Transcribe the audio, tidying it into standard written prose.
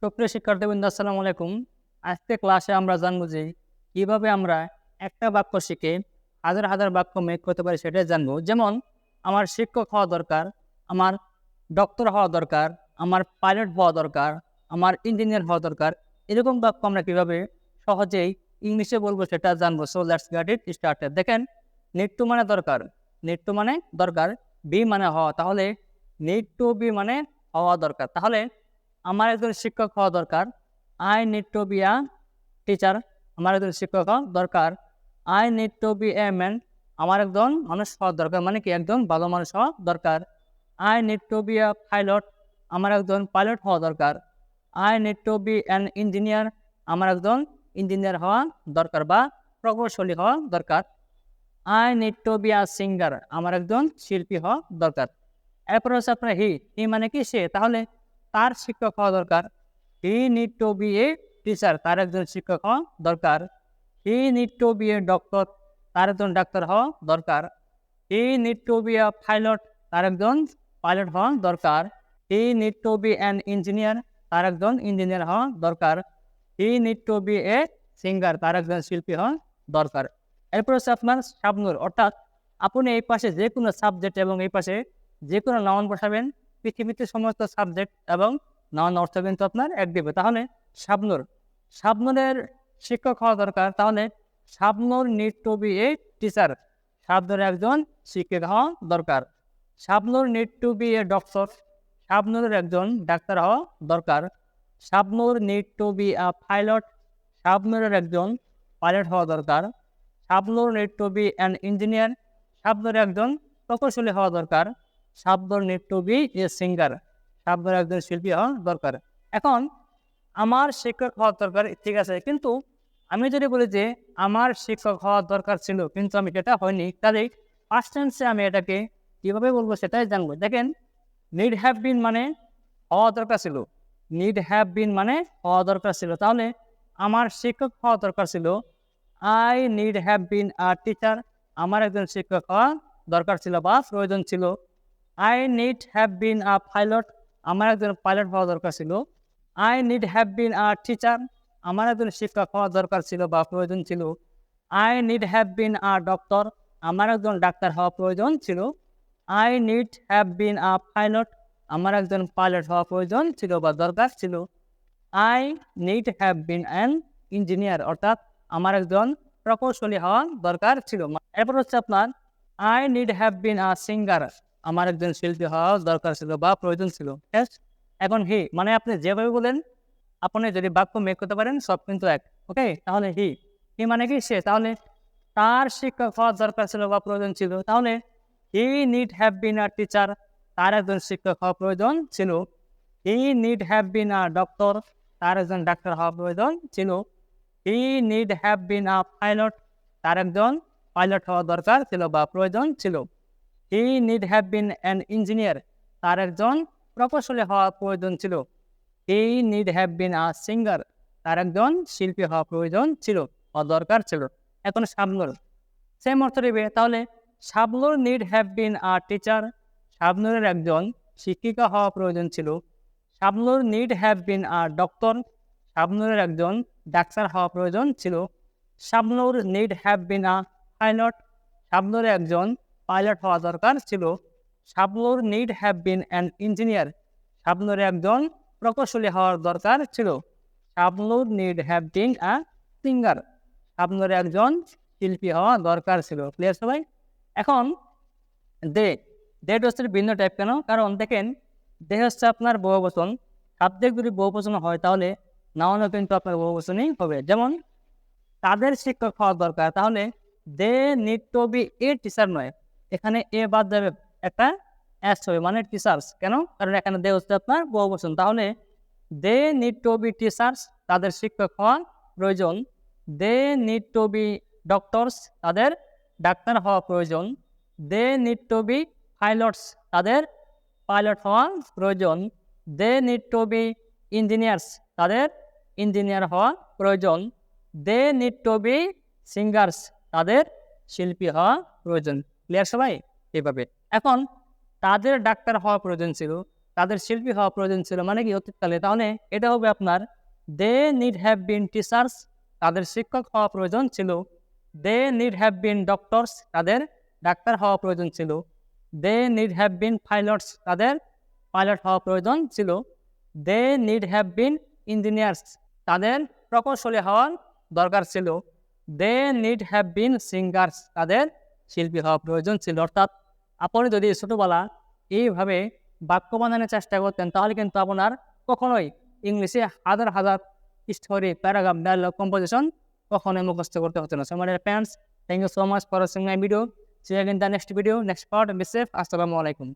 সুপ্রিয় শিক্ষার্থীবৃন্দ, আসসালামু আলাইকুম। আজকে ক্লাসে আমরা জানবো যে কিভাবে আমরা একটা বাক্য শিখে হাজার হাজার বাক্য মেক করতে পারি সেটাই জানবো। যেমন আমার শিক্ষক হওয়া দরকার, আমার ডক্টর হওয়া দরকার, আমার পাইলট হওয়া দরকার, আমার ইঞ্জিনিয়ার হওয়া দরকার। এরকম বাক্য আমরা কিভাবে সহজেই ইংলিশে বলবো সেটা জানবো। So let's get it started. দেখেন, নিড টু মানে দরকার, নিড টু মানে দরকার, বি মানে হওয়া, তাহলে নিড টু বি মানে হওয়া দরকার। তাহলে আমার একজন শিক্ষক হওয়া দরকার, I need to be a teacher. আমার একজন শিক্ষক হওয়া দরকার, I need to be a man. আমার একজন মানুষ হওয়া দরকার, মানে কি একজন ভালো মানুষ হওয়া দরকার। I need to be a pilot. আমার একজন পাইলট হওয়া দরকার। I need to be an engineer. আমার একজন ইঞ্জিনিয়ার হওয়া দরকার বা প্রকৌশলী হওয়া দরকার। I need to be a singer. আমার একজন শিল্পী হওয়া দরকার। এরপর হচ্ছে আপনার হি মানে কি সে, তাহলে তার শিক্ষক হওয়া দরকার। He need to be a teacher. তার একজন শিক্ষক হওয়া দরকার। He need to be a doctor. তার একজন ডাক্তার হওয়া দরকার। He need to be a pilot. তার একজন পাইলট হওয়া দরকার। He need to be an engineer. তার একজন ইঞ্জিনিয়ার হওয়া দরকার। He need to be a singer. তার একজন শিল্পী হওয়া দরকার। এরপর হচ্ছে আপনার সাবনুর, অর্থাৎ আপনি এই পাশে যে কোনো সাবজেক্ট এবং এই পাশে যে কোনো নাউন বসাবেন। পৃথিবীতে সমস্ত সাবজেক্ট এবং নাউন অর্থ কিন্তু আপনার এক দিবে। তাহলে শাবনুর, শাবনুরের শিক্ষক হওয়া দরকার। তাহলে Shabnur need to be a teacher. শাবনুরের একজন শিক্ষক হওয়া দরকার। Shabnur need to be a doctor. শাবনুরের একজন ডাক্তার হওয়া দরকার। Shabnur need to be a pilot. শাবনুরের একজন পাইলট হওয়া দরকার। Shabnur need to be an engineer. শাবনুরের একজন প্রকৌশলী হওয়া দরকার। Shabnur need to be a singer. শাবনুর একজন শিল্পী হওয়া দরকার। এখন আমার শিক্ষক হওয়ার দরকার, ঠিক আছে, কিন্তু আমি যদি বলি যে আমার শিক্ষক হওয়ার দরকার ছিল কিন্তু আমি সেটা হয়নি, তাহলে পাস্ট টেন্সে আমি এটাকে কিভাবে বলবো সেটাই জানবো। দেখেন, নিড হ্যাভ বিন মানে হওয়া দরকার ছিল। নিড হ্যাভ বিন মানে হওয়া দরকার ছিল। তাহলে আমার শিক্ষক হওয়া দরকার ছিল, I need have been a teacher. আমার একজন শিক্ষক হওয়া দরকার ছিল বা প্রয়োজন ছিল। I need have been a pilot. আমার একজন পাইলট হওয়া দরকার ছিল। I need have been a teacher. আমার একজন শিক্ষক হওয়া দরকার ছিল বা প্রয়োজন ছিল। I need have been a doctor. আমার একজন ডাক্তার হওয়া প্রয়োজন ছিল। I need have been a pilot. আমার একজন পাইলট হওয়া প্রয়োজন ছিল বা দরকার ছিল। I need have been an engineer, অর্থাৎ আমার একজন প্রকৌশলী হওয়া দরকার ছিল। এরপর হচ্ছে আপনার I need have been a singer. আমার একজন শিল্পী হওয়া দরকার ছিল বা প্রয়োজন ছিল। এখন হি মানে আপনি যেভাবে বলেন, আপনি যদি বাক্য মেক করতে পারেন সব কিন্তু এক। ওকে, তাহলে হি মানে কি সে, তাহলে তার শিক্ষক হওয়ার দরকার ছিল বা প্রয়োজন ছিল। তাহলে he need have been a teacher. তার একজন শিক্ষক হওয়া প্রয়োজন ছিল। He need have been a doctor. তার একজন ডাক্তার হওয়া প্রয়োজন ছিল। He need have been a pilot. তার একজন পাইলট হওয়া দরকার ছিল বা প্রয়োজন ছিল। He need have been an engineer. তার একজন প্রকৌশলী হওয়া প্রয়োজন ছিল। He need have been a singer. তার একজন শিল্পী হওয়া প্রয়োজন ছিল বা দরকার ছিল। এখন শাবনুর সেম অর্থ দেবে। তাহলে Shabnur need have been a teacher. শাবনুরের একজন শিক্ষিকা হওয়া প্রয়োজন ছিল। Shabnur need have been a doctor. শাবনুরের একজন ডাক্তার হওয়া প্রয়োজন ছিল। Shabnur need have been a pilot. শাবনুরের একজন পাইলট হওয়া দরকার ছিল। Shabnur need have been an engineer. শাবনুরের একজন প্রকৌশলী হওয়ার দরকার ছিল। Shabnur need have been a singer. শাবনুরের একজন শিল্পী হওয়া দরকার ছিল। ক্লিয়ার সবাই? এখন দে, ডেট হচ্ছে ভিন্ন টাইপ। কেন? কারণ দেখেন, দে হচ্ছে আপনার বহুবচন। সাবজেক্ট যদি বহুবচন হয় তাহলে নাউনও কিন্তু আপনার বহুবচনই হবে। যেমন তাদের শিক্ষক হওয়া দরকার, তাহলে they need to be a teacher নয়, এখানে এ বাদ যাবে, একটা এস হবে, মানে টিচার্স। কেন? কারণ এখানে দে হচ্ছে আপনার বহুবচন। তাহলে they need to be teachers. তাদের শিক্ষক হওয়া প্রয়োজন। They need to be doctors. তাদের ডাক্তার হওয়া প্রয়োজন। They need to be pilots. তাদের পাইলট হওয়া প্রয়োজন। They need to be engineers. তাদের ইঞ্জিনিয়ার হওয়া প্রয়োজন। They need to be singers. তাদের শিল্পী হওয়া প্রয়োজন। ক্লিয়ার সবাই? এইভাবে। এখন তাদের ডাক্তার হওয়া প্রয়োজন ছিল, তাদের শিল্পী হওয়া প্রয়োজন ছিল, মানে কি অতীতকালে। তাহলে এটা হবে আপনার they need have been teachers, তাদের শিক্ষক হওয়া প্রয়োজন ছিল। They need have been doctors, তাদের ডাক্তার হওয়া প্রয়োজন ছিল। They need have been pilots, তাদের পাইলট হওয়া প্রয়োজন ছিল। They need have been engineers, তাদের প্রকৌশলী হওয়ার দরকার ছিল। They need have been singers, তাদের শিল্পী হওয়া প্রয়োজন ছিল। অর্থাৎ আপনি যদি ছোটোবেলা এইভাবে বাক্য বানানোর চেষ্টা করতেন, তাহলে কিন্তু আপনার কখনোই ইংলিশে হাজার হাজার স্টোরি, প্যারাগ্রাফ, ডায়লগ, কম্পোজিশন কখনোই মুখস্থ করতে হতো না। So my dear friends, thank you so much for watching my video. See you again in the next video, next part. Be safe. Assalamu alaikum.